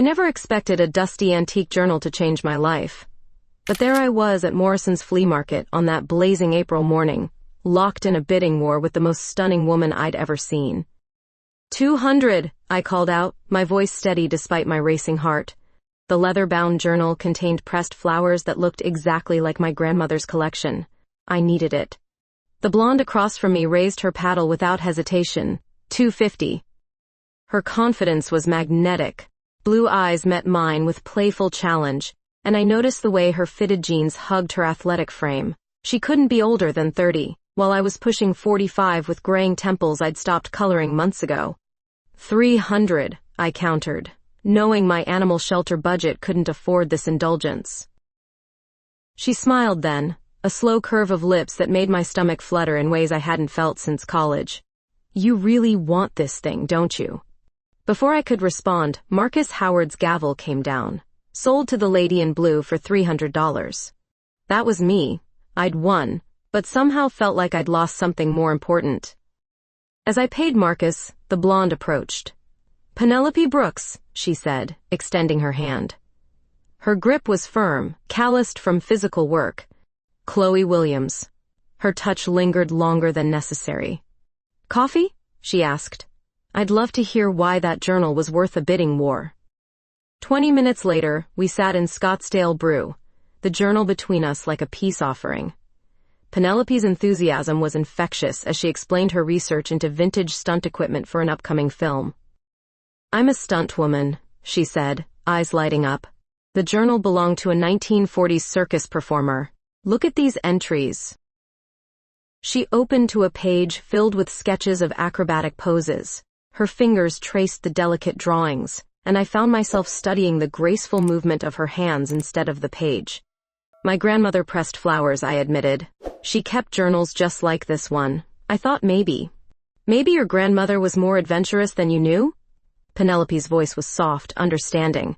never expected a dusty antique journal to change my life. But there I was at Morrison's flea market on that blazing April morning, locked in a bidding war with the most stunning woman I'd ever seen. 200, I called out, my voice steady despite my racing heart. The leather-bound journal contained pressed flowers that looked exactly like my grandmother's collection. I needed it. The blonde across from me raised her paddle without hesitation. 250. Her confidence was magnetic. Blue eyes met mine with playful challenge, and I noticed the way her fitted jeans hugged her athletic frame. She couldn't be older than 30, while I was pushing 45 with graying temples I'd stopped coloring months ago. 300, I countered, knowing my animal shelter budget couldn't afford this indulgence. She smiled then, a slow curve of lips that made my stomach flutter in ways I hadn't felt since college. You really want this thing, don't you? Before I could respond, Marcus Howard's gavel came down. Sold to the lady in blue for $300. That was me. I'd won, but somehow felt like I'd lost something more important. As I paid Marcus, the blonde approached. Penelope Brooks, she said, extending her hand. Her grip was firm, calloused from physical work. Chloe Williams. Her touch lingered longer than necessary. Coffee? She asked. I'd love to hear why that journal was worth a bidding war. 20 minutes later, we sat in Scottsdale Brew, the journal between us like a peace offering. Penelope's enthusiasm was infectious as she explained her research into vintage stunt equipment for an upcoming film. I'm a stunt woman, she said, eyes lighting up. The journal belonged to a 1940s circus performer. Look at these entries. She opened to a page filled with sketches of acrobatic poses. Her fingers traced the delicate drawings, and I found myself studying the graceful movement of her hands instead of the page. My grandmother pressed flowers, I admitted. She kept journals just like this one. I thought maybe your grandmother was more adventurous than you knew? Penelope's voice was soft, understanding.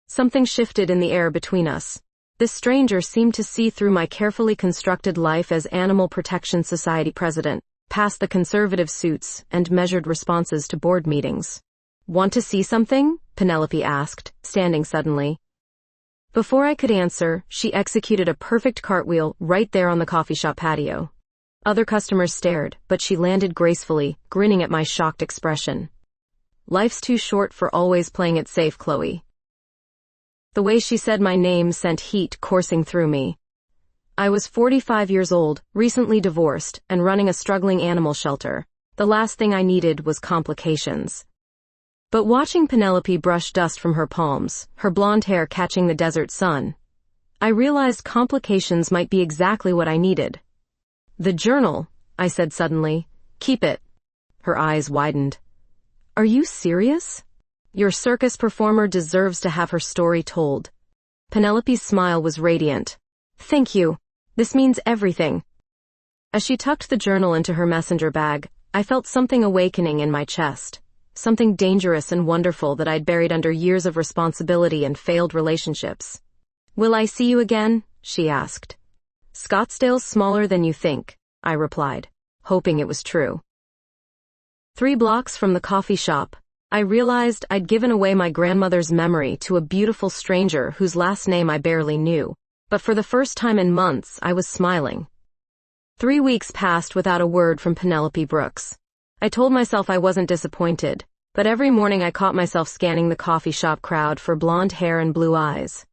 Something shifted in the air between us. This stranger seemed to see through my carefully constructed life as Animal Protection Society president, past the conservative suits and measured responses to board meetings. Want to see something? Penelope asked, standing suddenly. Before I could answer, she executed a perfect cartwheel right there on the coffee shop patio. Other customers stared, but she landed gracefully, grinning at my shocked expression. Life's too short for always playing it safe, Chloe. The way she said my name sent heat coursing through me. I was 45 years old, recently divorced, and running a struggling animal shelter. The last thing I needed was complications. But watching Penelope brush dust from her palms, her blonde hair catching the desert sun, I realized complications might be exactly what I needed. The journal, I said suddenly. Keep it. Her eyes widened. Are you serious? Your circus performer deserves to have her story told. Penelope's smile was radiant. Thank you. This means everything. As she tucked the journal into her messenger bag, I felt something awakening in my chest. Something dangerous and wonderful that I'd buried under years of responsibility and failed relationships. Will I see you again? She asked. Scottsdale's smaller than you think, I replied, hoping it was true. 3 blocks from the coffee shop, I realized I'd given away my grandmother's memory to a beautiful stranger whose last name I barely knew, but for the first time in months I was smiling. 3 weeks passed without a word from Penelope Brooks. I told myself I wasn't disappointed, but every morning I caught myself scanning the coffee shop crowd for blonde hair and blue eyes.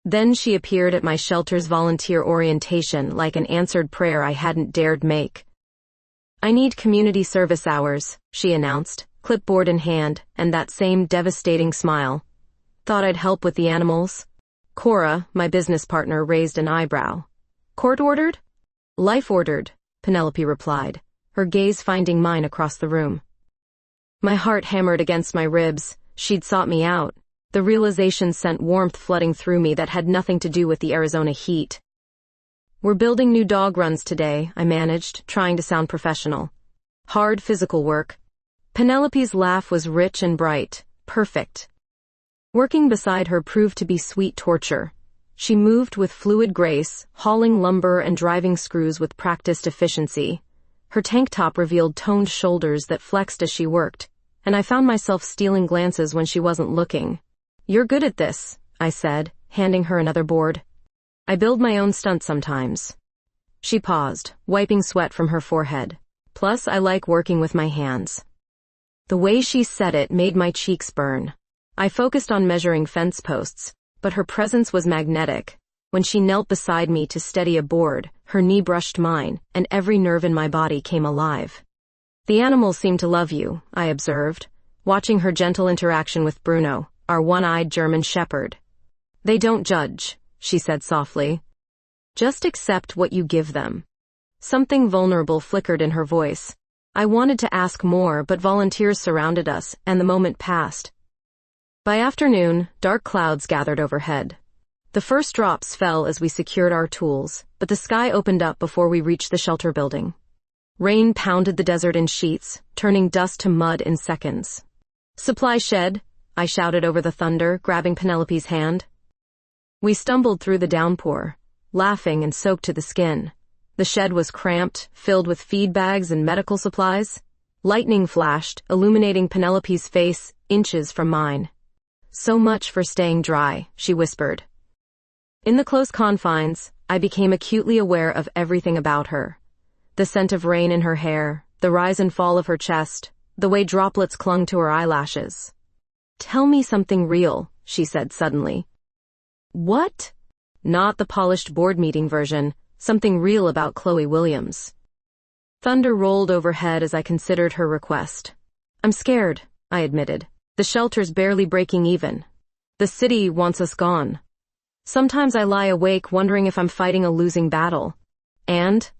Then she appeared at my shelter's volunteer orientation like an answered prayer I hadn't dared make. I need community service hours, she announced, clipboard in hand, and that same devastating smile. Thought I'd help with the animals? Cora, my business partner, raised an eyebrow. Court-ordered? Life-ordered, Penelope replied, her gaze finding mine across the room. My heart hammered against my ribs. She'd sought me out. The realization sent warmth flooding through me that had nothing to do with the Arizona heat. We're building new dog runs today, I managed, trying to sound professional. Hard physical work. Penelope's laugh was rich and bright. Perfect. Working beside her proved to be sweet torture. She moved with fluid grace, hauling lumber and driving screws with practiced efficiency. Her tank top revealed toned shoulders that flexed as she worked, and I found myself stealing glances when she wasn't looking. You're good at this, I said, handing her another board. I build my own stunts sometimes. She paused, wiping sweat from her forehead. Plus, I like working with my hands. The way she said it made my cheeks burn. I focused on measuring fence posts, but her presence was magnetic. When she knelt beside me to steady a board, her knee brushed mine, and every nerve in my body came alive. The animals seem to love you, I observed, watching her gentle interaction with Bruno, our one-eyed German shepherd. They don't judge, she said softly. Just accept what you give them. Something vulnerable flickered in her voice. I wanted to ask more, but volunteers surrounded us, and the moment passed. By afternoon, dark clouds gathered overhead. The first drops fell as we secured our tools, but the sky opened up before we reached the shelter building. Rain pounded the desert in sheets, turning dust to mud in seconds. Supply shed, I shouted over the thunder, grabbing Penelope's hand. We stumbled through the downpour, laughing and soaked to the skin. The shed was cramped, filled with feed bags and medical supplies. Lightning flashed, illuminating Penelope's face inches from mine. So much for staying dry, she whispered. In the close confines, I became acutely aware of everything about her. The scent of rain in her hair, the rise and fall of her chest, the way droplets clung to her eyelashes. Tell me something real, she said suddenly. What? Not the polished board meeting version, something real about Chloe Williams. Thunder rolled overhead as I considered her request. I'm scared, I admitted. The shelter's barely breaking even. The city wants us gone. Sometimes I lie awake wondering if I'm fighting a losing battle. And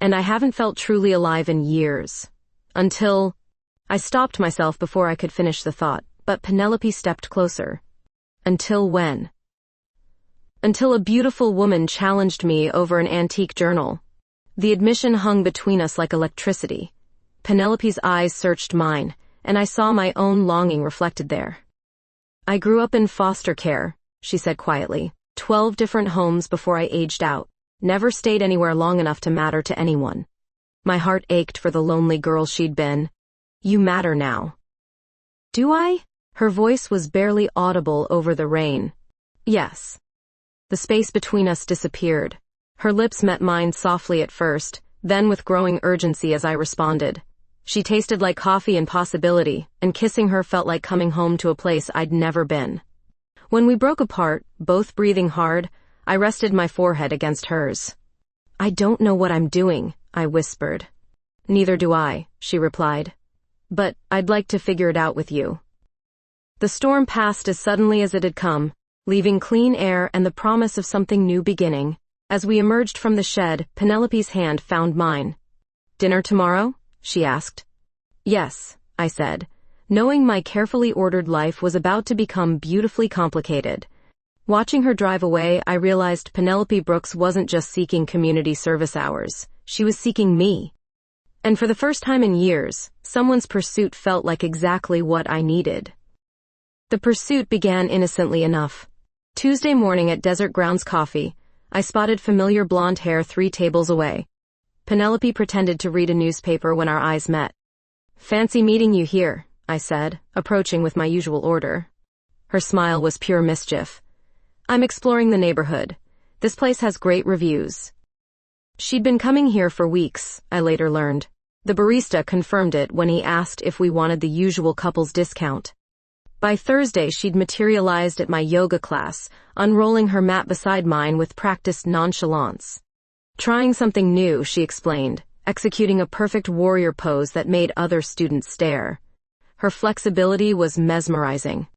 I haven't felt truly alive in years. Until I stopped myself before I could finish the thought, but Penelope stepped closer. Until when? Until a beautiful woman challenged me over an antique journal. The admission hung between us like electricity. Penelope's eyes searched mine, and I saw my own longing reflected there. I grew up in foster care, she said quietly. 12 different homes before I aged out. Never stayed anywhere long enough to matter to anyone. My heart ached for the lonely girl she'd been. You matter now. Do I? Her voice was barely audible over the rain. Yes. The space between us disappeared. Her lips met mine softly at first, then with growing urgency as I responded. She tasted like coffee and possibility, and kissing her felt like coming home to a place I'd never been. When we broke apart, both breathing hard, I rested my forehead against hers. I don't know what I'm doing, I whispered. Neither do I, she replied. But I'd like to figure it out with you. The storm passed as suddenly as it had come, leaving clean air and the promise of something new beginning. As we emerged from the shed, Penelope's hand found mine. Dinner tomorrow? She asked. Yes, I said, knowing my carefully ordered life was about to become beautifully complicated. Watching her drive away, I realized Penelope Brooks wasn't just seeking community service hours. She was seeking me. And for the first time in years, someone's pursuit felt like exactly what I needed. The pursuit began innocently enough. Tuesday morning at Desert Grounds Coffee, I spotted familiar blonde hair 3 tables away. Penelope pretended to read a newspaper when our eyes met. Fancy meeting you here, I said, approaching with my usual order. Her smile was pure mischief. I'm exploring the neighborhood. This place has great reviews. She'd been coming here for weeks, I later learned. The barista confirmed it when he asked if we wanted the usual couple's discount. By Thursday, she'd materialized at my yoga class, unrolling her mat beside mine with practiced nonchalance. Trying something new, she explained, executing a perfect warrior pose that made other students stare. Her flexibility was mesmerizing.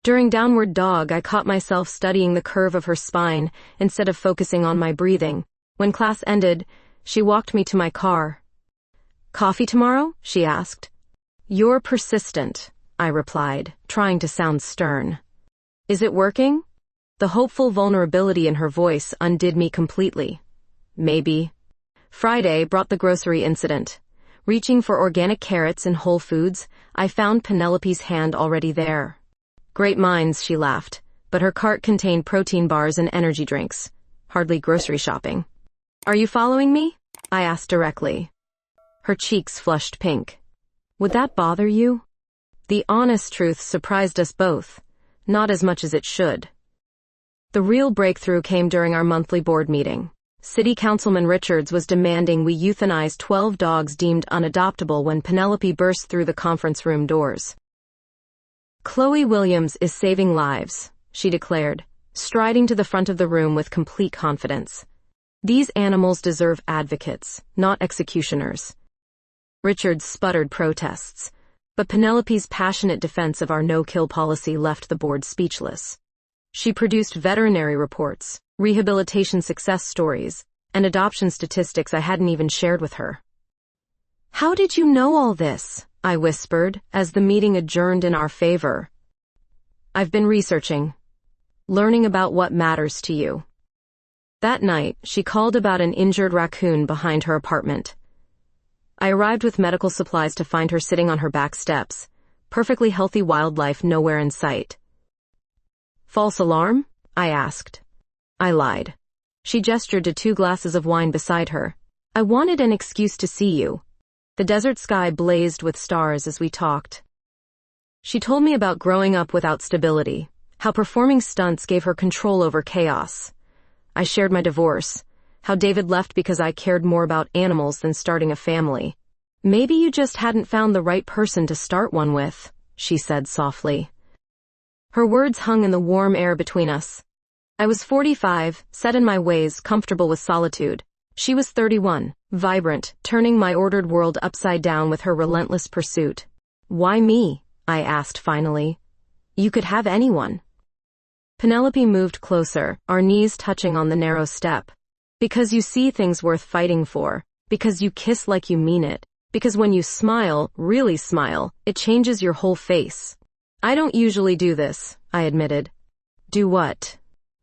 During Downward Dog, I caught myself studying the curve of her spine instead of focusing on my breathing. When class ended, she walked me to my car. Coffee tomorrow? She asked. You're persistent, I replied, trying to sound stern. Is it working? The hopeful vulnerability in her voice undid me completely. Maybe. Friday brought the grocery incident. Reaching for organic carrots in Whole Foods, I found Penelope's hand already there. Great minds, she laughed, but her cart contained protein bars and energy drinks. Hardly grocery shopping. Are you following me? I asked directly. Her cheeks flushed pink. Would that bother you? The honest truth surprised us both. not as much as it should. The real breakthrough came during our monthly board meeting. City Councilman Richards was demanding we euthanize 12 dogs deemed unadoptable when Penelope burst through the conference room doors. "Chloe Williams is saving lives," she declared, striding to the front of the room with complete confidence. "These animals deserve advocates, not executioners." Richards sputtered protests, but Penelope's passionate defense of our no-kill policy left the board speechless. She produced veterinary reports, rehabilitation success stories, and adoption statistics I hadn't even shared with her. "How did you know all this?" I whispered, as the meeting adjourned in our favor. "I've been researching, learning about what matters to you." That night, she called about an injured raccoon behind her apartment. I arrived with medical supplies to find her sitting on her back steps, perfectly healthy wildlife nowhere in sight. "False alarm?" I asked. I lied. She gestured to 2 glasses of wine beside her. "I wanted an excuse to see you." The desert sky blazed with stars as we talked. She told me about growing up without stability, how performing stunts gave her control over chaos. I shared my divorce, how David left because I cared more about animals than starting a family. "Maybe you just hadn't found the right person to start one with," she said softly. Her words hung in the warm air between us. I was 45, set in my ways, comfortable with solitude. She was 31, vibrant, turning my ordered world upside down with her relentless pursuit. "Why me?" I asked finally. "You could have anyone." Penelope moved closer, our knees touching on the narrow step. "Because you see things worth fighting for. Because you kiss like you mean it. Because when you smile, really smile, it changes your whole face." "I don't usually do this," I admitted. "Do what?"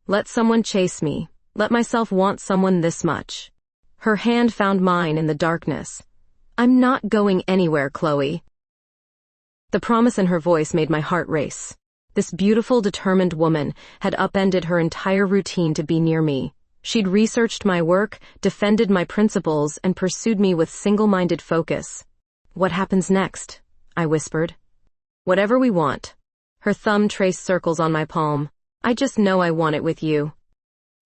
"Let someone chase me. Let myself want someone this much." Her hand found mine in the darkness. "I'm not going anywhere, Chloe." The promise in her voice made my heart race. This beautiful, determined woman had upended her entire routine to be near me. She'd researched my work, defended my principles, and pursued me with single-minded focus. "What happens next?" I whispered. "Whatever we want." Her thumb traced circles on my palm. "I just know I want it with you."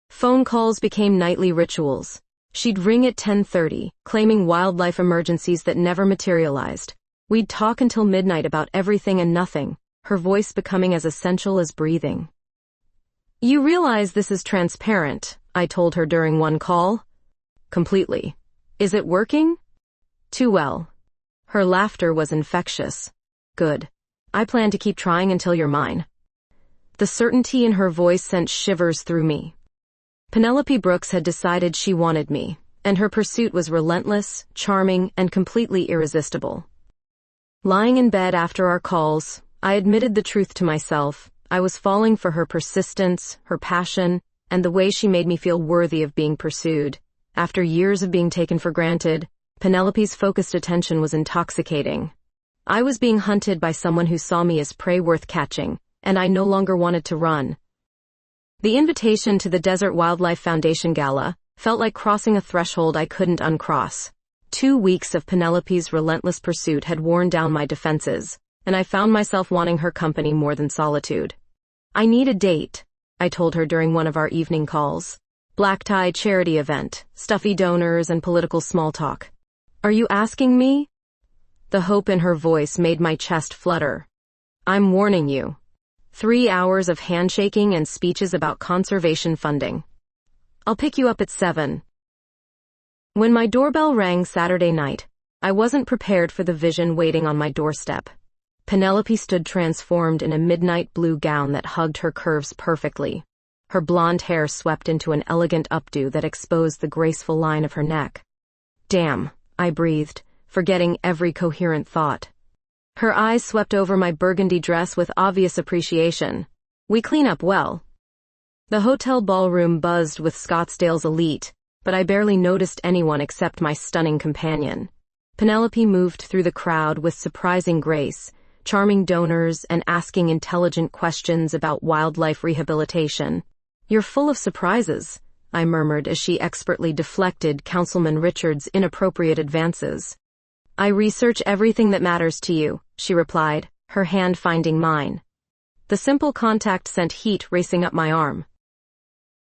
Phone calls became nightly rituals. She'd ring at 10:30, claiming wildlife emergencies that never materialized. We'd talk until midnight about everything and nothing, her voice becoming as essential as breathing. "You realize this is transparent," I told her during one call. "Completely. Is it working?" "Too well." Her laughter was infectious. "Good. I plan to keep trying until you're mine." The certainty in her voice sent shivers through me. Penelope Brooks had decided she wanted me, and her pursuit was relentless, charming, and completely irresistible. Lying in bed after our calls, I admitted the truth to myself. I was falling for her persistence, her passion, and the way she made me feel worthy of being pursued. After years of being taken for granted, Penelope's focused attention was intoxicating. I was being hunted by someone who saw me as prey worth catching, and I no longer wanted to run. The invitation to the Desert Wildlife Foundation Gala felt like crossing a threshold I couldn't uncross. 2 weeks of Penelope's relentless pursuit had worn down my defenses, and I found myself wanting her company more than solitude. "I need a date," I told her during one of our evening calls. "Black-tie charity event, stuffy donors, and political small talk." "Are you asking me?" The hope in her voice made my chest flutter. "I'm warning you. 3 hours of handshaking and speeches about conservation funding. I'll pick you up at 7. When my doorbell rang Saturday night, I wasn't prepared for the vision waiting on my doorstep. Penelope stood transformed in a midnight blue gown that hugged her curves perfectly. Her blonde hair swept into an elegant updo that exposed the graceful line of her neck. "Damn," I breathed, forgetting every coherent thought. Her eyes swept over my burgundy dress with obvious appreciation. "We clean up well." The hotel ballroom buzzed with Scottsdale's elite, but I barely noticed anyone except my stunning companion. Penelope moved through the crowd with surprising grace, charming donors and asking intelligent questions about wildlife rehabilitation. "You're full of surprises," I murmured as she expertly deflected Councilman Richards' inappropriate advances. "I research everything that matters to you," she replied, her hand finding mine. The simple contact sent heat racing up my arm.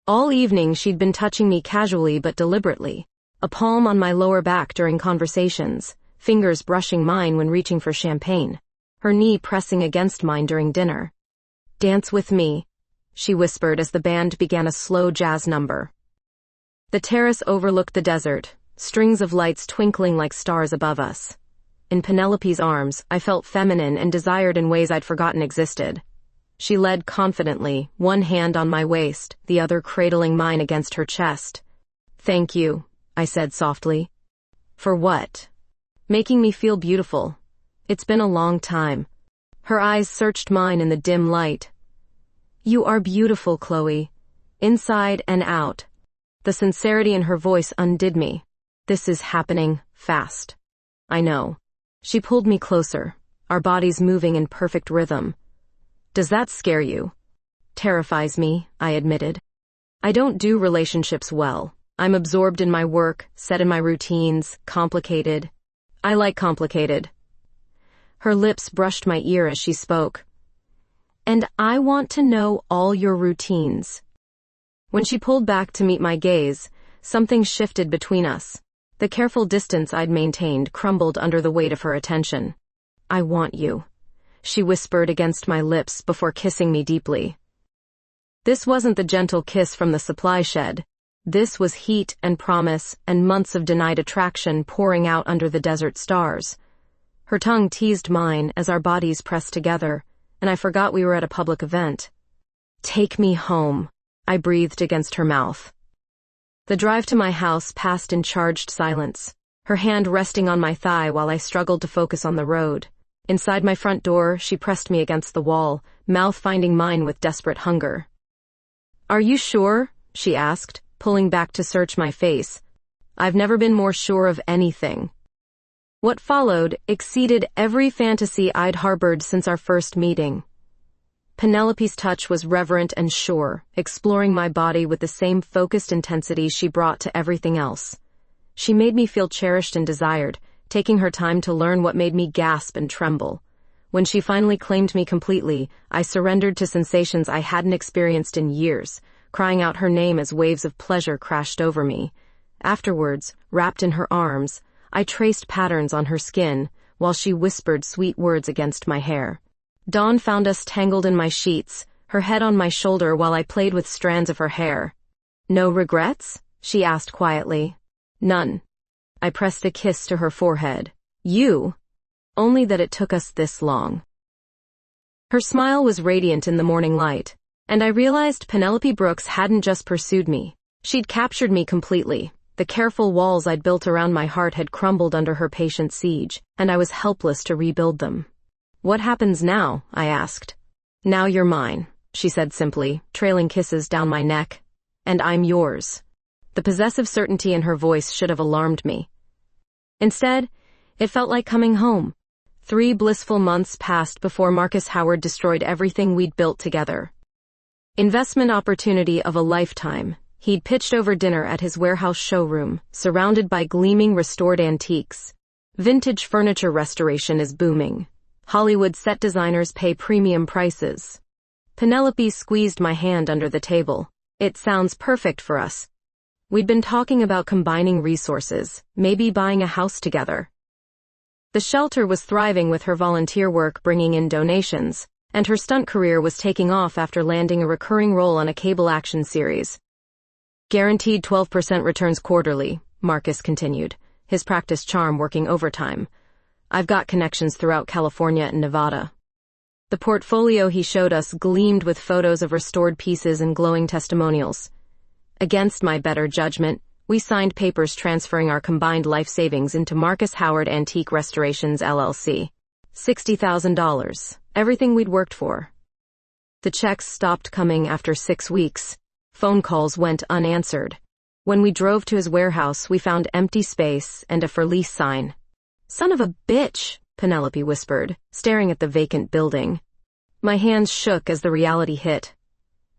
All evening she'd been touching me casually but deliberately, a palm on my lower back during conversations, fingers brushing mine when reaching for champagne, her knee pressing against mine during dinner. "Dance with me," she whispered as the band began a slow jazz number. The terrace overlooked the desert, strings of lights twinkling like stars above us. In Penelope's arms, I felt feminine and desired in ways I'd forgotten existed. She led confidently, one hand on my waist, the other cradling mine against her chest. "Thank you," I said softly. "For what?" "Making me feel beautiful. It's been a long time." Her eyes searched mine in the dim light. "You are beautiful, Chloe. Inside and out." The sincerity in her voice undid me. "This is happening fast." "I know." She pulled me closer, our bodies moving in perfect rhythm. "Does that scare you?" "Terrifies me," I admitted. "I don't do relationships well. I'm absorbed in my work, set in my routines, complicated. I like complicated." Her lips brushed my ear as she spoke. "And I want to know all your routines." When she pulled back to meet my gaze, something shifted between us. The careful distance I'd maintained crumbled under the weight of her attention. "I want you," she whispered against my lips before kissing me deeply. This wasn't the gentle kiss from the supply shed. This was heat and promise and months of denied attraction pouring out under the desert stars. Her tongue teased mine as our bodies pressed together, and I forgot we were at a public event. "Take me home," I breathed against her mouth. The drive to my house passed in charged silence, her hand resting on my thigh while I struggled to focus on the road. Inside my front door, she pressed me against the wall, mouth finding mine with desperate hunger. "Are you sure?" she asked, pulling back to search my face. "I've never been more sure of anything." What followed exceeded every fantasy I'd harbored since our first meeting. Penelope's touch was reverent and sure, exploring my body with the same focused intensity she brought to everything else. She made me feel cherished and desired, taking her time to learn what made me gasp and tremble. When she finally claimed me completely, I surrendered to sensations I hadn't experienced in years, crying out her name as waves of pleasure crashed over me. Afterwards, wrapped in her arms, I traced patterns on her skin, while she whispered sweet words against my hair. Dawn found us tangled in my sheets, her head on my shoulder while I played with strands of her hair. "No regrets?" she asked quietly. "None." I pressed a kiss to her forehead. "You?" "Only that it took us this long." Her smile was radiant in the morning light, and I realized Penelope Brooks hadn't just pursued me. She'd captured me completely. The careful walls I'd built around my heart had crumbled under her patient siege, and I was helpless to rebuild them. "What happens now?" I asked. "Now you're mine," she said simply, trailing kisses down my neck. "And I'm yours." The possessive certainty in her voice should have alarmed me. Instead, it felt like coming home. 3 blissful months passed before Marcus Howard destroyed everything we'd built together. Investment opportunity of a lifetime. He'd pitched over dinner at his warehouse showroom, surrounded by gleaming restored antiques. Vintage furniture restoration is booming. Hollywood set designers pay premium prices. Penelope squeezed my hand under the table. "It sounds perfect for us." We'd been talking about combining resources, maybe buying a house together. The shelter was thriving with her volunteer work bringing in donations, and her stunt career was taking off after landing a recurring role on a cable action series. "Guaranteed 12% returns quarterly," Marcus continued, his practice charm working overtime. "I've got connections throughout California and Nevada." The portfolio he showed us gleamed with photos of restored pieces and glowing testimonials. Against my better judgment, we signed papers transferring our combined life savings into Marcus Howard Antique Restorations LLC. $60,000, everything we'd worked for. The checks stopped coming after 6 weeks. Phone calls went unanswered. When we drove to his warehouse, we found empty space and a for lease sign. "Son of a bitch," Penelope whispered, staring at the vacant building. My hands shook as the reality hit.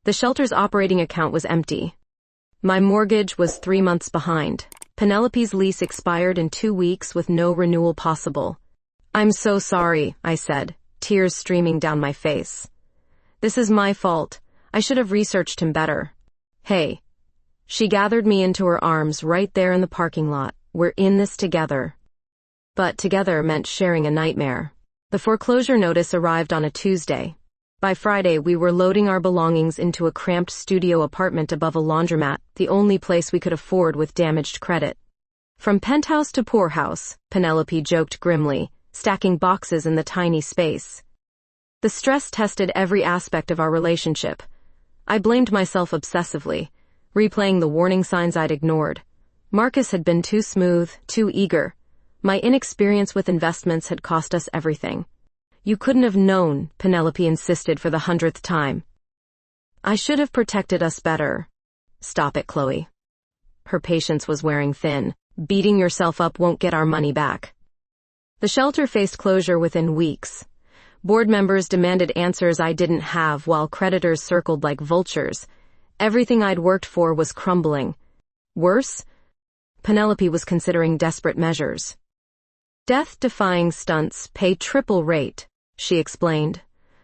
The shelter's operating account was empty. My mortgage was 3 months behind. Penelope's lease expired in 2 weeks with no renewal possible. "I'm so sorry," I said, tears streaming down my face. This is my fault. I should have researched him better. Hey. She gathered me into her arms right there in the parking lot. We're in this together. But together meant sharing a nightmare. The foreclosure notice arrived on a Tuesday. By Friday, we were loading our belongings into a cramped studio apartment above a laundromat, the only place we could afford with damaged credit. From penthouse to poorhouse, Penelope joked grimly, stacking boxes in the tiny space. The stress tested every aspect of our relationship. I blamed myself obsessively, replaying the warning signs I'd ignored. Marcus had been too smooth, too eager. My inexperience with investments had cost us everything. You couldn't have known, Penelope insisted for the 100th time. I should have protected us better. Stop it, Chloe. Her patience was wearing thin. Beating yourself up won't get our money back. The shelter faced closure within weeks. Board members demanded answers I didn't have while creditors circled like vultures. Everything I'd worked for was crumbling. Worse, Penelope was considering desperate measures. Death-defying stunts pay triple rate, she explained,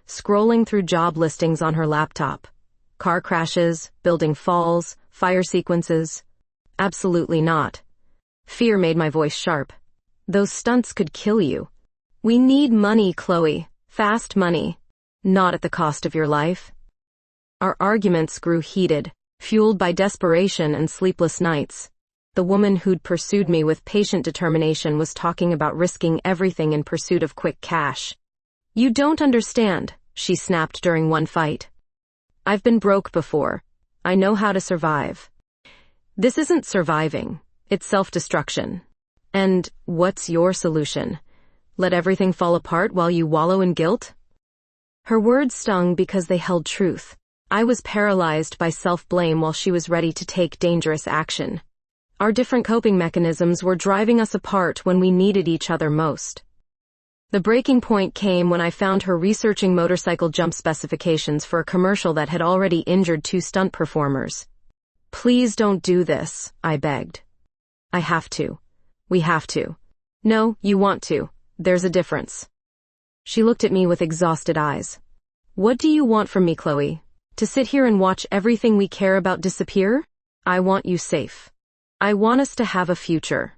scrolling through job listings on her laptop. Car crashes, building falls, fire sequences. Absolutely not. Fear made my voice sharp. Those stunts could kill you. We need money, Chloe. Fast money. Not at the cost of your life. Our arguments grew heated, fueled by desperation and sleepless nights. The woman who'd pursued me with patient determination was talking about risking everything in pursuit of quick cash. You don't understand, she snapped during one fight. I've been broke before. I know how to survive. This isn't surviving. It's self-destruction. And what's your solution? Let everything fall apart while you wallow in guilt? Her words stung because they held truth. I was paralyzed by self-blame while she was ready to take dangerous action. Our different coping mechanisms were driving us apart when we needed each other most. The breaking point came when I found her researching motorcycle jump specifications for a commercial that had already injured 2 stunt performers. Please don't do this, I begged. I have to. We have to. No, you want to. There's a difference. She looked at me with exhausted eyes. What do you want from me, Chloe? To sit here and watch everything we care about disappear? I want you safe. I want us to have a future.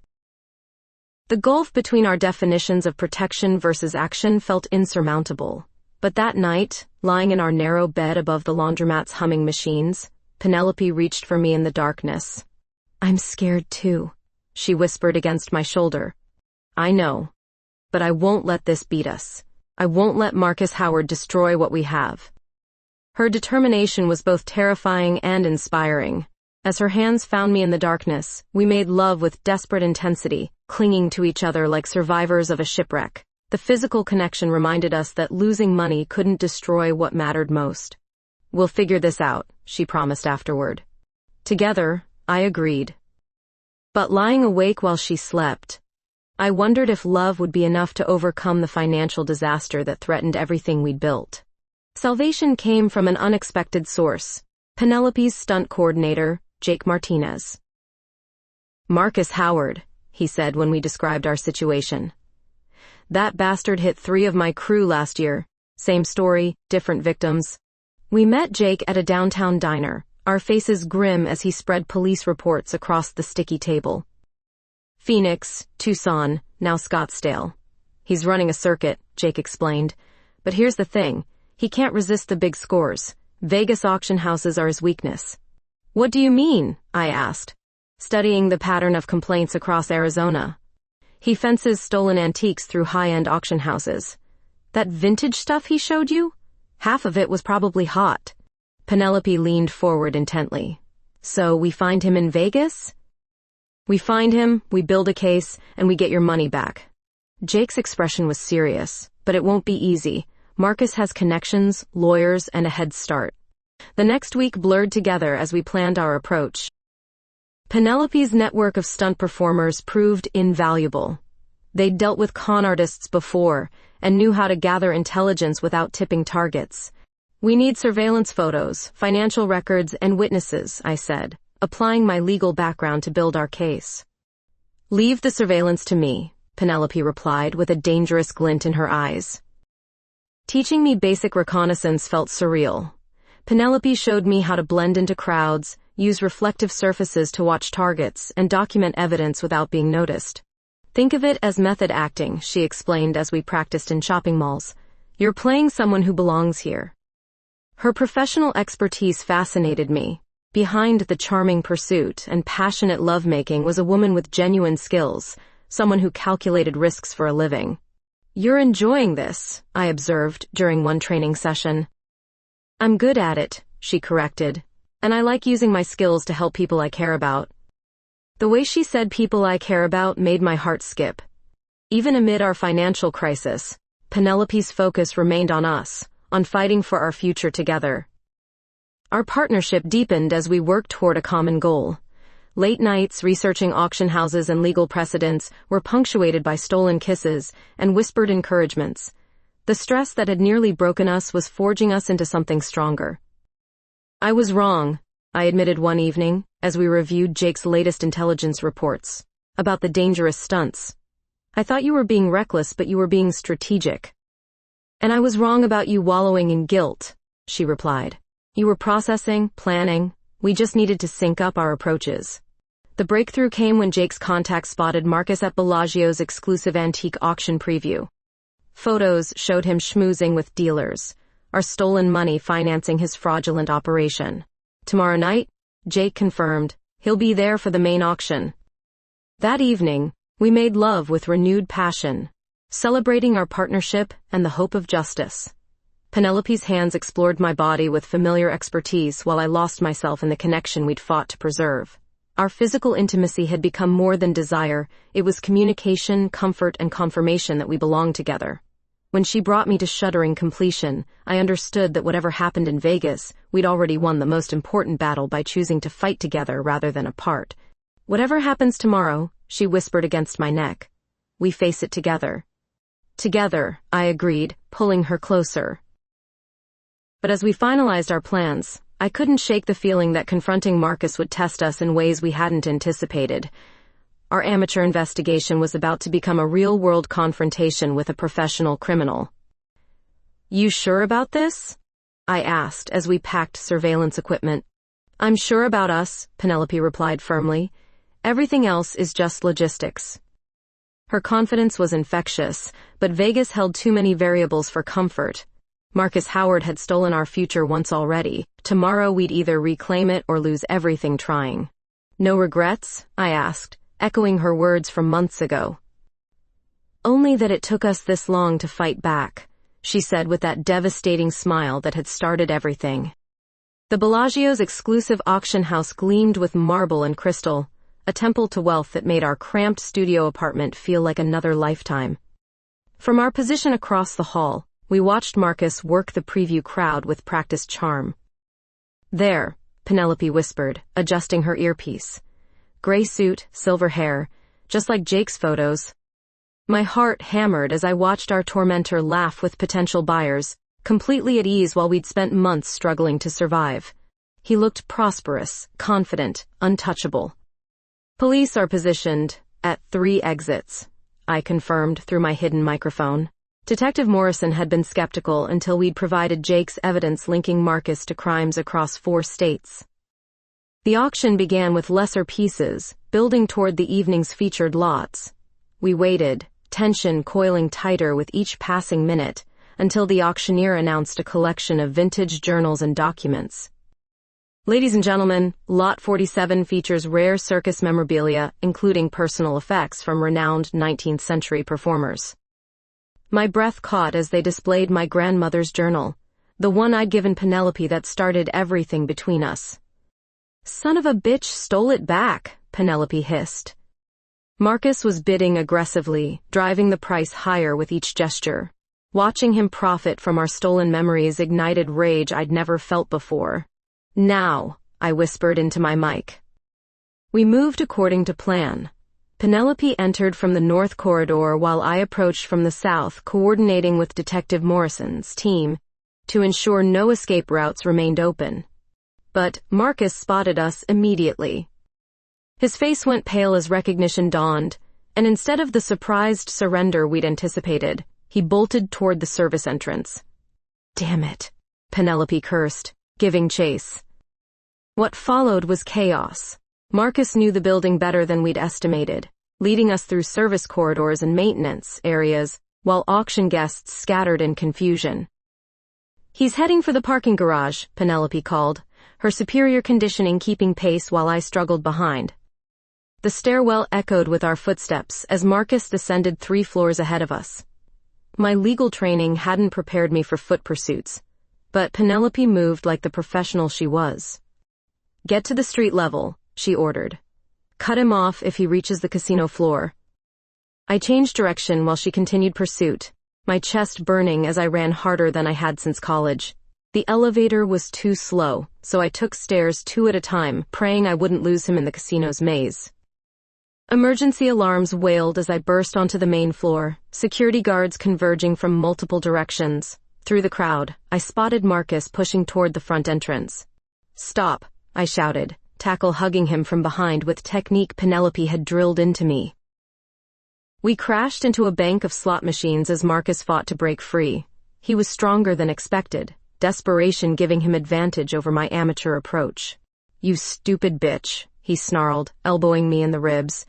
The gulf between our definitions of protection versus action felt insurmountable. But that night, lying in our narrow bed above the laundromat's humming machines, Penelope reached for me in the darkness. I'm scared too, she whispered against my shoulder. I know. But I won't let this beat us. I won't let Marcus Howard destroy what we have. Her determination was both terrifying and inspiring. As her hands found me in the darkness, we made love with desperate intensity, clinging to each other like survivors of a shipwreck. The physical connection reminded us that losing money couldn't destroy what mattered most. We'll figure this out, she promised afterward. Together, I agreed. But lying awake while she slept, I wondered if love would be enough to overcome the financial disaster that threatened everything we'd built. Salvation came from an unexpected source, Penelope's stunt coordinator, Jake Martinez. Marcus Howard, he said when we described our situation. That bastard hit 3 of my crew last year. Same story, different victims. We met Jake at a downtown diner, our faces grim as he spread police reports across the sticky table. Phoenix, Tucson, now Scottsdale. He's running a circuit, Jake explained. But here's the thing, he can't resist the big scores. Vegas auction houses are his weakness. What do you mean? I asked, studying the pattern of complaints across Arizona. He fences stolen antiques through high-end auction houses. That vintage stuff he showed you? Half of it was probably hot. Penelope leaned forward intently. So we find him in Vegas? We find him, we build a case, and we get your money back. Jake's expression was serious, but it won't be easy. Marcus has connections, lawyers, and a head start. The next week blurred together as we planned our approach. Penelope's network of stunt performers proved invaluable. They'd dealt with con artists before and knew how to gather intelligence without tipping targets. We need surveillance photos, financial records, and witnesses, I said, applying my legal background to build our case. Leave the surveillance to me, Penelope replied with a dangerous glint in her eyes. Teaching me basic reconnaissance felt surreal. Penelope showed me how to blend into crowds, use reflective surfaces to watch targets, and document evidence without being noticed. Think of it as method acting, she explained as we practiced in shopping malls. You're playing someone who belongs here. Her professional expertise fascinated me. Behind the charming pursuit and passionate lovemaking was a woman with genuine skills, someone who calculated risks for a living. You're enjoying this, I observed during one training session. I'm good at it, she corrected, and I like using my skills to help people I care about. The way she said people I care about made my heart skip. Even amid our financial crisis, Penelope's focus remained on us, on fighting for our future together. Our partnership deepened as we worked toward a common goal. Late nights researching auction houses and legal precedents were punctuated by stolen kisses and whispered encouragements. The stress that had nearly broken us was forging us into something stronger. I was wrong, I admitted one evening, as we reviewed Jake's latest intelligence reports about the dangerous stunts. I thought you were being reckless, but you were being strategic. And I was wrong about you wallowing in guilt, she replied. You were processing, planning. We just needed to sync up our approaches. The breakthrough came when Jake's contact spotted Marcus at Bellagio's exclusive antique auction preview. Photos showed him schmoozing with dealers, our stolen money financing his fraudulent operation. Tomorrow night, Jake confirmed, he'll be there for the main auction. That evening, we made love with renewed passion, celebrating our partnership and the hope of justice. Penelope's hands explored my body with familiar expertise while I lost myself in the connection we'd fought to preserve. Our physical intimacy had become more than desire, it was communication, comfort, and confirmation that we belonged together. When she brought me to shuddering completion, I understood that whatever happened in Vegas, we'd already won the most important battle by choosing to fight together rather than apart. Whatever happens tomorrow, she whispered against my neck, we face it together. Together, I agreed, pulling her closer. But as we finalized our plans, I couldn't shake the feeling that confronting Marcus would test us in ways we hadn't anticipated. Our amateur investigation was about to become a real-world confrontation with a professional criminal. You sure about this? I asked as we packed surveillance equipment. I'm sure about us, Penelope replied firmly. Everything else is just logistics. Her confidence was infectious, but Vegas held too many variables for comfort. Marcus Howard had stolen our future once already. Tomorrow we'd either reclaim it or lose everything trying. No regrets? I asked, echoing her words from months ago. Only that it took us this long to fight back, she said with that devastating smile that had started everything. The Bellagio's exclusive auction house gleamed with marble and crystal, a temple to wealth that made our cramped studio apartment feel like another lifetime. From our position across the hall, we watched Marcus work the preview crowd with practiced charm. There, Penelope whispered, adjusting her earpiece. Gray suit, silver hair, just like Jake's photos. My heart hammered as I watched our tormentor laugh with potential buyers, completely at ease while we'd spent months struggling to survive. He looked prosperous, confident, untouchable. Police are positioned at 3 exits, I confirmed through my hidden microphone. Detective Morrison had been skeptical until we'd provided Jake's evidence linking Marcus to crimes across 4 states. The auction began with lesser pieces, building toward the evening's featured lots. We waited, tension coiling tighter with each passing minute, until the auctioneer announced a collection of vintage journals and documents. Ladies and gentlemen, Lot 47 features rare circus memorabilia, including personal effects from renowned 19th century performers. My breath caught as they displayed my grandmother's journal, the one I'd given Penelope that started everything between us. Son of a bitch stole it back, Penelope hissed. Marcus was bidding aggressively, driving the price higher with each gesture. Watching him profit from our stolen memories ignited rage I'd never felt before. Now, I whispered into my mic. We moved according to plan. Penelope entered from the north corridor while I approached from the south, coordinating with Detective Morrison's team to ensure no escape routes remained open. But Marcus spotted us immediately. His face went pale as recognition dawned, and instead of the surprised surrender we'd anticipated, he bolted toward the service entrance. Damn it, Penelope cursed, giving chase. What followed was chaos. Marcus knew the building better than we'd estimated, leading us through service corridors and maintenance areas, while auction guests scattered in confusion. He's heading for the parking garage, Penelope called, her superior conditioning keeping pace while I struggled behind. The stairwell echoed with our footsteps as Marcus descended 3 floors ahead of us. My legal training hadn't prepared me for foot pursuits, but Penelope moved like the professional she was. Get to the street level, she ordered. Cut him off if he reaches the casino floor. I changed direction while she continued pursuit, my chest burning as I ran harder than I had since college. The elevator was too slow, so I took stairs 2 at a time, praying I wouldn't lose him in the casino's maze. Emergency alarms wailed as I burst onto the main floor, security guards converging from multiple directions. Through the crowd, I spotted Marcus pushing toward the front entrance. Stop, I shouted, tackle hugging him from behind with technique Penelope had drilled into me. We crashed into a bank of slot machines as Marcus fought to break free. He was stronger than expected, desperation giving him advantage over my amateur approach. You stupid bitch, he snarled, elbowing me in the ribs.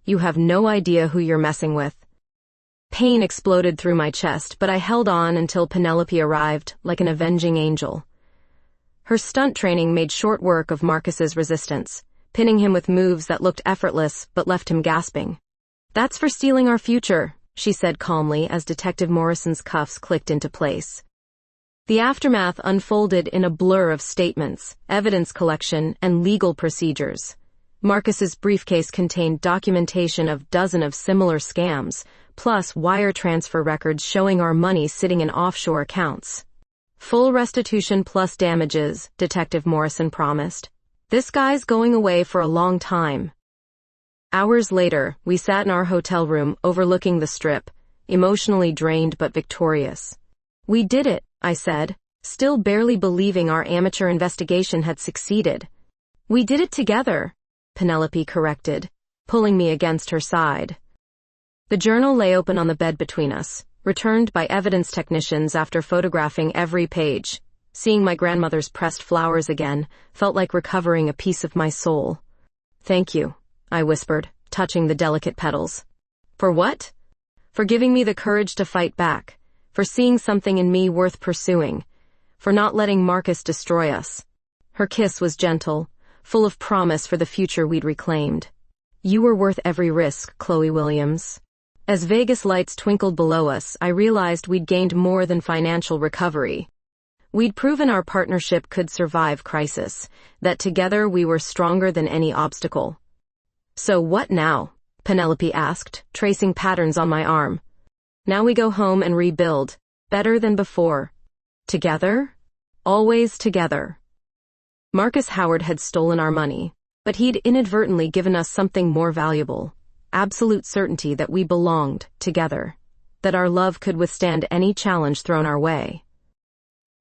You have no idea who you're messing with. Pain exploded through my chest, but I held on until Penelope arrived, like an avenging angel. Her stunt training made short work of Marcus's resistance, pinning him with moves that looked effortless but left him gasping. That's for stealing our future, she said calmly as Detective Morrison's cuffs clicked into place. The aftermath unfolded in a blur of statements, evidence collection, and legal procedures. Marcus's briefcase contained documentation of dozens of similar scams, plus wire transfer records showing our money sitting in offshore accounts. Full restitution plus damages, Detective Morrison promised. This guy's going away for a long time. Hours later, we sat in our hotel room overlooking the strip, emotionally drained but victorious. We did it, I said, still barely believing our amateur investigation had succeeded. We did it together, Penelope corrected, pulling me against her side. The journal lay open on the bed between us, returned by evidence technicians after photographing every page. Seeing my grandmother's pressed flowers again felt like recovering a piece of my soul. Thank you, I whispered, touching the delicate petals. For what? For giving me the courage to fight back, for seeing something in me worth pursuing, for not letting Marcus destroy us. Her kiss was gentle, full of promise for the future we'd reclaimed. You were worth every risk, Chloe Williams. As Vegas lights twinkled below us, I realized we'd gained more than financial recovery. We'd proven our partnership could survive crisis, that together we were stronger than any obstacle. So what now? Penelope asked, tracing patterns on my arm. Now we go home and rebuild, better than before. Together? Always together. Marcus Howard had stolen our money, but he'd inadvertently given us something more valuable. Absolute certainty that we belonged together, that our love could withstand any challenge thrown our way.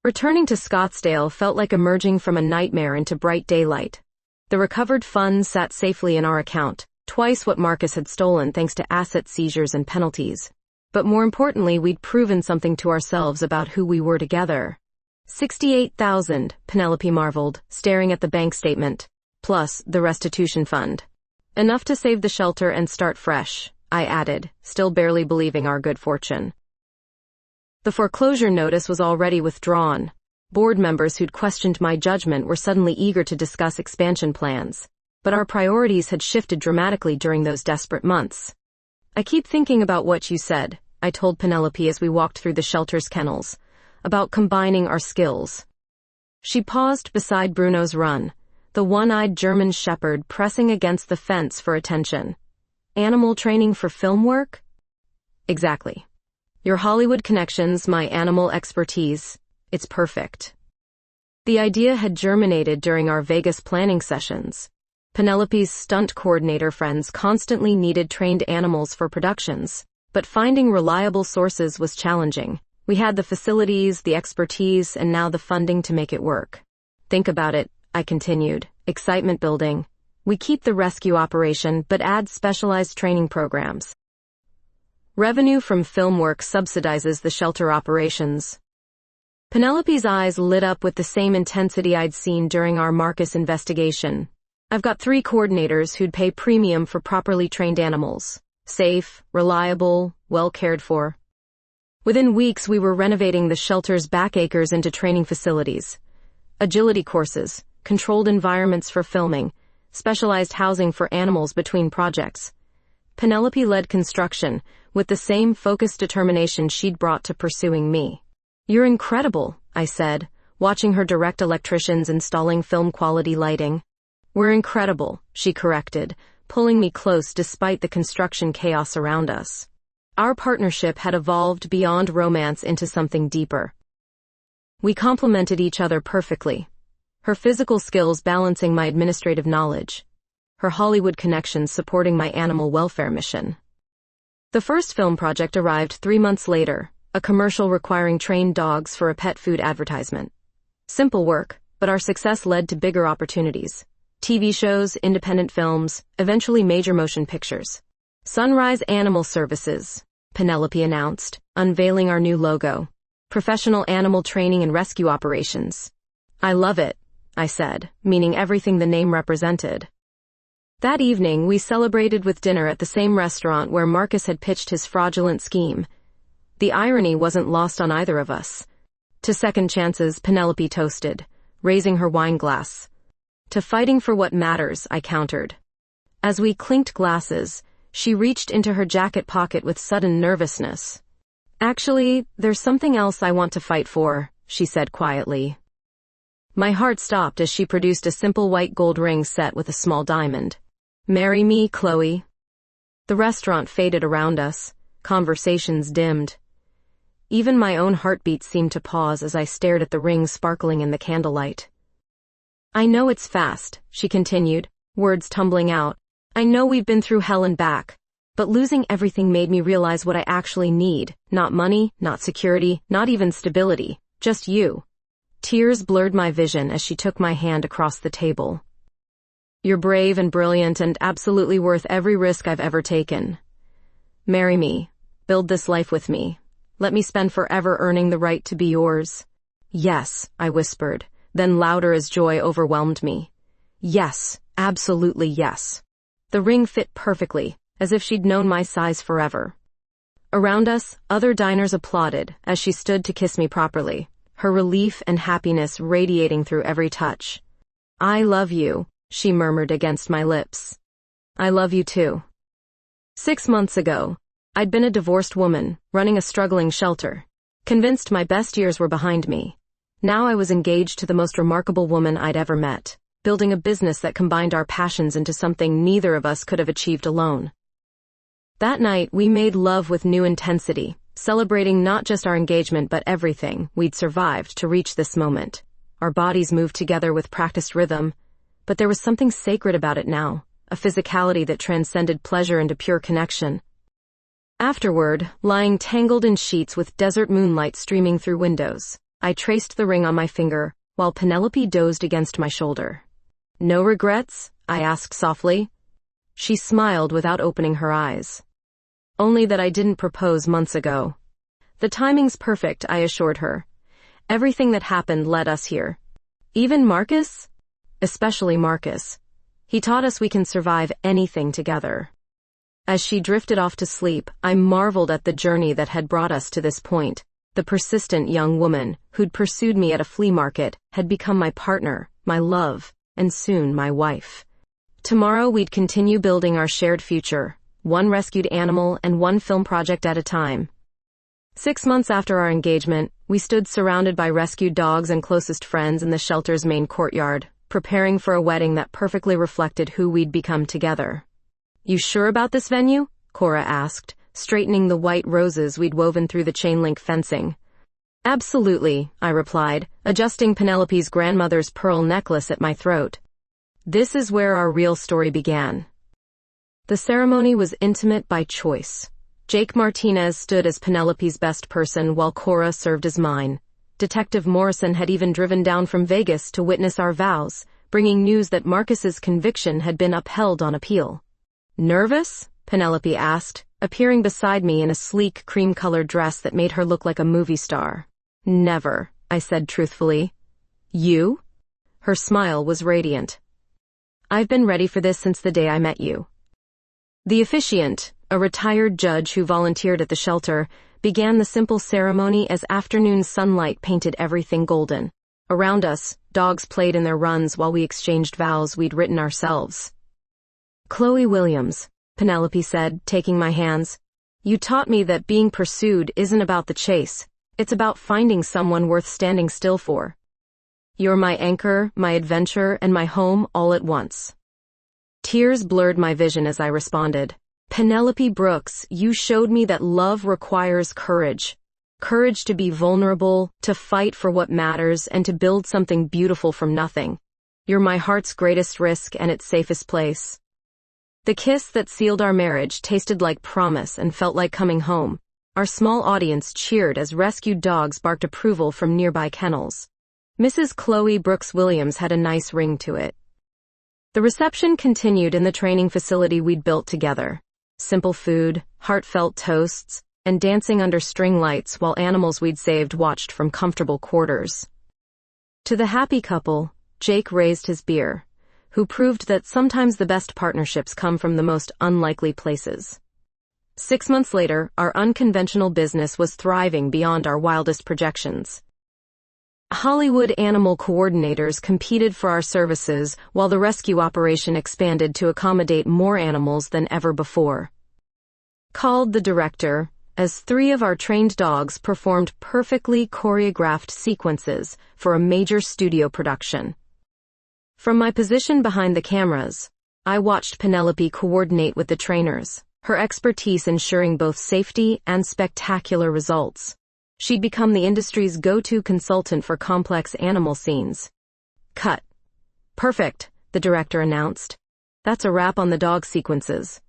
Returning to Scottsdale felt like emerging from a nightmare into bright daylight. The recovered funds sat safely in our account, twice what Marcus had stolen thanks to asset seizures and penalties. But more importantly, we'd proven something to ourselves about who we were together. 68,000, Penelope marveled, staring at the bank statement, plus the restitution fund. Enough to save the shelter and start fresh, I added, still barely believing our good fortune. The foreclosure notice was already withdrawn. Board members who'd questioned my judgment were suddenly eager to discuss expansion plans, but our priorities had shifted dramatically during those desperate months. I keep thinking about what you said, I told Penelope as we walked through the shelter's kennels, about combining our skills. She paused beside Bruno's run, the one-eyed German shepherd pressing against the fence for attention. Animal training for film work? Exactly. Your Hollywood connections, my animal expertise. It's perfect. The idea had germinated during our Vegas planning sessions. Penelope's stunt coordinator friends constantly needed trained animals for productions, but finding reliable sources was challenging. We had the facilities, the expertise, and now the funding to make it work. Think about it, I continued, excitement building. We keep the rescue operation, but add specialized training programs. Revenue from film work subsidizes the shelter operations. Penelope's eyes lit up with the same intensity I'd seen during our Marcus investigation. I've got 3 coordinators who'd pay premium for properly trained animals. Safe, reliable, well cared for. Within weeks, we were renovating the shelter's back acres into training facilities. Agility courses, controlled environments for filming, specialized housing for animals between projects. Penelope led construction with the same focused determination she'd brought to pursuing me. "You're incredible," I said, watching her direct electricians installing film-quality lighting. "We're incredible," she corrected, pulling me close despite the construction chaos around us. Our partnership had evolved beyond romance into something deeper. We complemented each other perfectly. Her physical skills balancing my administrative knowledge. Her Hollywood connections supporting my animal welfare mission. The first film project arrived 3 months later, a commercial requiring trained dogs for a pet food advertisement. Simple work, but our success led to bigger opportunities. TV shows, independent films, eventually major motion pictures. Sunrise Animal Services, Penelope announced, unveiling our new logo. Professional animal training and rescue operations. "I love it," I said, meaning everything the name represented. That evening, we celebrated with dinner at the same restaurant where Marcus had pitched his fraudulent scheme. The irony wasn't lost on either of us. To second chances, Penelope toasted, raising her wine glass. To fighting for what matters, I countered. As we clinked glasses, she reached into her jacket pocket with sudden nervousness. "Actually, there's something else I want to fight for," she said quietly. My heart stopped as she produced a simple white gold ring set with a small diamond. "Marry me, Chloe." The restaurant faded around us. Conversations dimmed. Even my own heartbeat seemed to pause as I stared at the ring sparkling in the candlelight. "I know it's fast," she continued, words tumbling out. "I know we've been through hell and back, but losing everything made me realize what I actually need. Not money, not security, not even stability, just you." Tears blurred my vision as she took my hand across the table. "You're brave and brilliant and absolutely worth every risk I've ever taken. Marry me. Build this life with me. Let me spend forever earning the right to be yours." "Yes," I whispered, then louder as joy overwhelmed me. "Yes, absolutely yes." The ring fit perfectly, as if she'd known my size forever. Around us, other diners applauded as she stood to kiss me properly, her relief and happiness radiating through every touch. "I love you," she murmured against my lips. "I love you too." 6 months ago, I'd been a divorced woman, running a struggling shelter, convinced my best years were behind me. Now I was engaged to the most remarkable woman I'd ever met, building a business that combined our passions into something neither of us could have achieved alone. That night, we made love with new intensity, celebrating not just our engagement but everything we'd survived to reach this moment. Our bodies moved together with practiced rhythm, but there was something sacred about it now, a physicality that transcended pleasure into pure connection. Afterward, lying tangled in sheets with desert moonlight streaming through windows, I traced the ring on my finger, while Penelope dozed against my shoulder. "No regrets?" I asked softly. She smiled without opening her eyes. "Only that I didn't propose months ago." "The timing's perfect," I assured her. "Everything that happened led us here. Even Marcus?" "Especially Marcus. He taught us we can survive anything together." As she drifted off to sleep, I marveled at the journey that had brought us to this point. The persistent young woman, who'd pursued me at a flea market, had become my partner, my love, and soon my wife. Tomorrow we'd continue building our shared future, one rescued animal and one film project at a time. 6 months after our engagement, we stood surrounded by rescued dogs and closest friends in the shelter's main courtyard, preparing for a wedding that perfectly reflected who we'd become together. "You sure about this venue?" Cora asked, straightening the white roses we'd woven through the chain-link fencing. "Absolutely," I replied, adjusting Penelope's grandmother's pearl necklace at my throat. This is where our real story began. The ceremony was intimate by choice. Jake Martinez stood as Penelope's best person while Cora served as mine. Detective Morrison had even driven down from Vegas to witness our vows, bringing news that Marcus's conviction had been upheld on appeal. "Nervous?" Penelope asked, appearing beside me in a sleek cream-colored dress that made her look like a movie star. "Never," I said truthfully. You? Her smile was radiant. I've been ready for this since the day I met you. The officiant, a retired judge who volunteered at the shelter, began the simple ceremony as afternoon sunlight painted everything golden. Around us, dogs played in their runs while we exchanged vows we'd written ourselves. Chloe Williams, Penelope said, taking my hands, you taught me that being pursued isn't about the chase. It's about finding someone worth standing still for. You're my anchor, my adventure, and my home all at once. Tears blurred my vision as I responded. Penelope Brooks, you showed me that love requires courage. Courage to be vulnerable, to fight for what matters, and to build something beautiful from nothing. You're my heart's greatest risk and its safest place. The kiss that sealed our marriage tasted like promise and felt like coming home. Our small audience cheered as rescued dogs barked approval from nearby kennels. Mrs. Chloe Brooks Williams had a nice ring to it. The reception continued in the training facility we'd built together. Simple food, heartfelt toasts, and dancing under string lights while animals we'd saved watched from comfortable quarters. To the happy couple, Jake raised his beer, who proved that sometimes the best partnerships come from the most unlikely places. 6 months later, our unconventional business was thriving beyond our wildest projections. Hollywood animal coordinators competed for our services while the rescue operation expanded to accommodate more animals than ever before. Called the director, as 3 of our trained dogs performed perfectly choreographed sequences for a major studio production. From my position behind the cameras, I watched Penelope coordinate with the trainers, her expertise ensuring both safety and spectacular results. She'd become the industry's go-to consultant for complex animal scenes. Cut. Perfect, the director announced. That's a wrap on the dog sequences.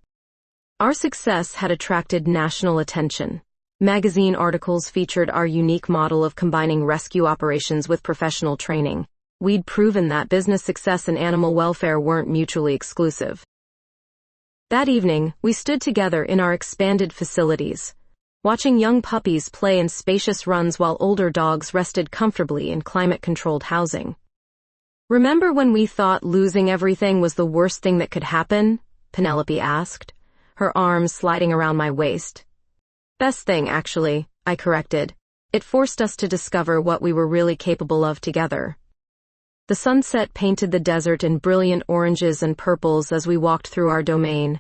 Our success had attracted national attention. Magazine articles featured our unique model of combining rescue operations with professional training. We'd proven that business success and animal welfare weren't mutually exclusive. That evening, we stood together in our expanded facilities, watching young puppies play in spacious runs while older dogs rested comfortably in climate-controlled housing. Remember when we thought losing everything was the worst thing that could happen? Penelope asked, her arms sliding around my waist. Best thing, actually, I corrected. It forced us to discover what we were really capable of together. The sunset painted the desert in brilliant oranges and purples as we walked through our domain.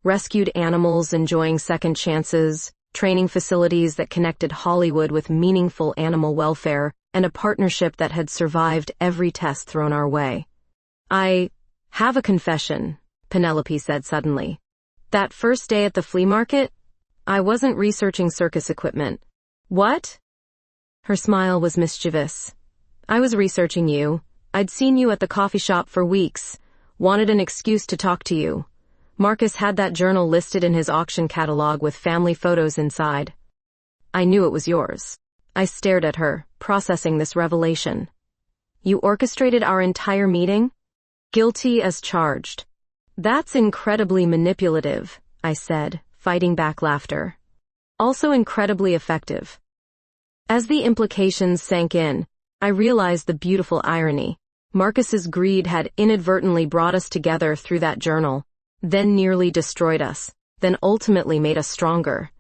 Rescued animals enjoying second chances, training facilities that connected Hollywood with meaningful animal welfare, and a partnership that had survived every test thrown our way. I have a confession, Penelope said suddenly. That first day at the flea market, I wasn't researching circus equipment. What? Her smile was mischievous. I was researching you. I'd seen you at the coffee shop for weeks, wanted an excuse to talk to you. Marcus had that journal listed in his auction catalog with family photos inside. I knew it was yours. I stared at her, processing this revelation. You orchestrated our entire meeting? Guilty as charged. That's incredibly manipulative, I said, fighting back laughter. Also incredibly effective. As the implications sank in, I realized the beautiful irony. Marcus's greed had inadvertently brought us together through that journal, then nearly destroyed us, then ultimately made us stronger.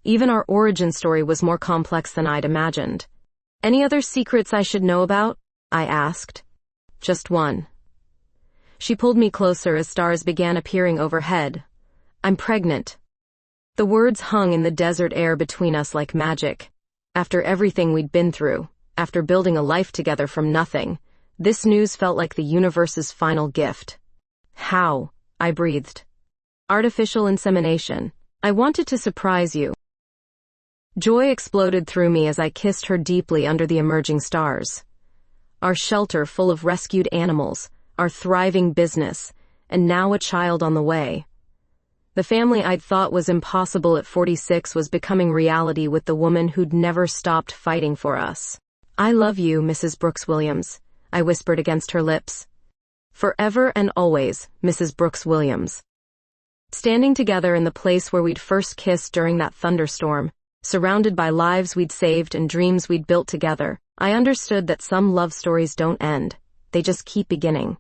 Even our origin story was more complex than I'd imagined. Any other secrets I should know about? I asked. Just one. She pulled me closer as stars began appearing overhead. I'm pregnant. The words hung in the desert air between us like magic. After everything we'd been through, after building a life together from nothing, this news felt like the universe's final gift. How? I breathed. Artificial insemination. I wanted to surprise you. Joy exploded through me as I kissed her deeply under the emerging stars. Our shelter full of rescued animals, our thriving business, and now a child on the way. The family I'd thought was impossible at 46 was becoming reality with the woman who'd never stopped fighting for us. I love you, Mrs. Brooks Williams, I whispered against her lips. Forever and always, Mrs. Brooks Williams. Standing together in the place where we'd first kissed during that thunderstorm, surrounded by lives we'd saved and dreams we'd built together, I understood that some love stories don't end. They just keep beginning.